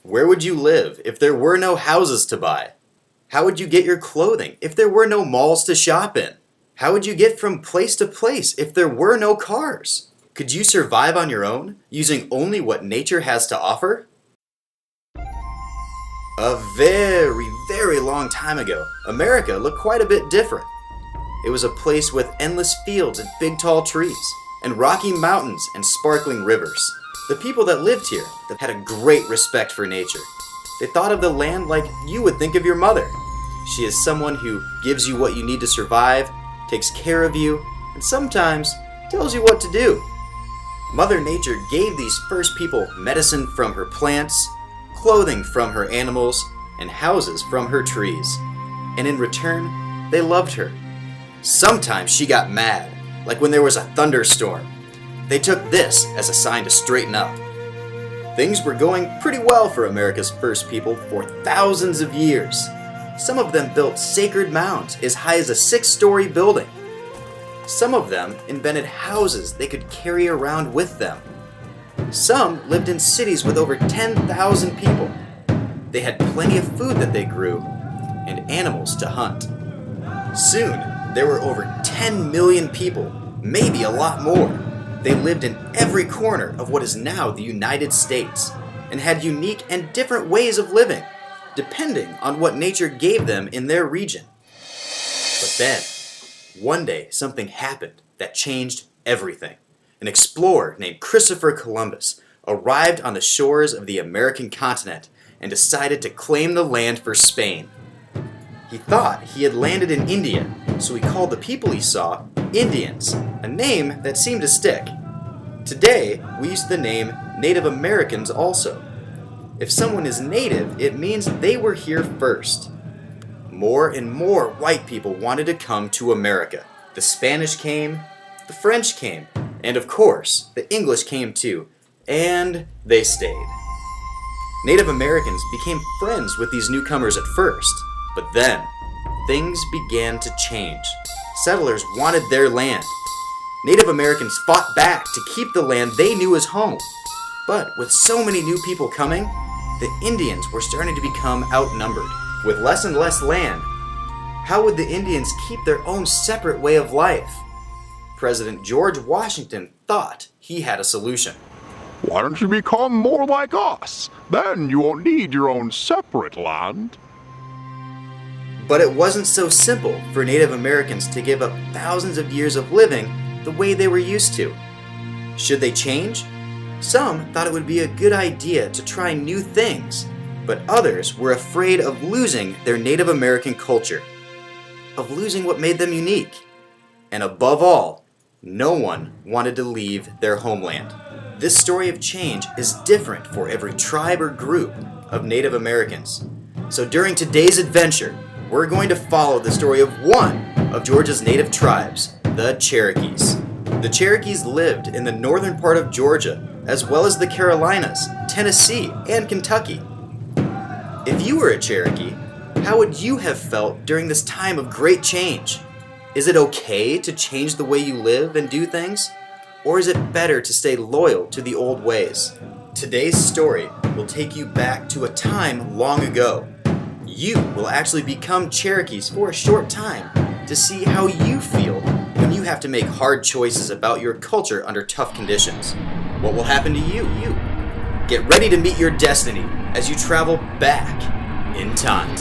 Where would you live if there were no houses to buy? How would you get your clothing if there were no malls to shop in? How would you get from place to place if there were no cars? Could you survive on your own, using only what nature has to offer? A very, very long time ago, America looked quite a bit different. It was a place with endless fields and big tall trees, and rocky mountains and sparkling rivers. The people that lived here had a great respect for nature. They thought of the land like you would think of your mother. She is someone who gives you what you need to survive, takes care of you, and sometimes tells you what to do. Mother Nature gave these first people medicine from her plants, clothing from her animals, and houses from her trees. And in return, they loved her. Sometimes she got mad, like when there was a thunderstorm. They took this as a sign to straighten up. Things were going pretty well for America's first people for thousands of years. Some of them built sacred mounds as high as a 6-story building. Some of them invented houses they could carry around with them. Some lived in cities with over 10,000 people. They had plenty of food that they grew and animals to hunt. Soon, there were over 10 million people, maybe a lot more. They lived in every corner of what is now the United States and had unique and different ways of living, depending on what nature gave them in their region. But then, one day, something happened that changed everything. An explorer named Christopher Columbus arrived on the shores of the American continent and decided to claim the land for Spain. He thought he had landed in India, so he called the people he saw Indians, a name that seemed to stick. Today, we use the name Native Americans also. If someone is native, it means they were here first. More and more white people wanted to come to America. The Spanish came, the French came, and of course, the English came too, and they stayed. Native Americans became friends with these newcomers at first, but then, things began to change. Settlers wanted their land. Native Americans fought back to keep the land they knew as home. But with so many new people coming, the Indians were starting to become outnumbered. With less and less land, how would the Indians keep their own separate way of life? President George Washington thought he had a solution. Why don't you become more like us? Then you won't need your own separate land. But it wasn't so simple for Native Americans to give up thousands of years of living the way they were used to. Should they change? Some thought it would be a good idea to try new things, but others were afraid of losing their Native American culture, of losing what made them unique. And above all, no one wanted to leave their homeland. This story of change is different for every tribe or group of Native Americans. So during today's adventure, we're going to follow the story of one of Georgia's native tribes, the Cherokees. The Cherokees lived in the northern part of Georgia, as well as the Carolinas, Tennessee, and Kentucky. If you were a Cherokee, how would you have felt during this time of great change? Is it okay to change the way you live and do things? Or is it better to stay loyal to the old ways? Today's story will take you back to a time long ago. You will actually become Cherokees for a short time to see how you feel when you have to make hard choices about your culture under tough conditions. What will happen to you? Get ready to meet your destiny as you travel back in time.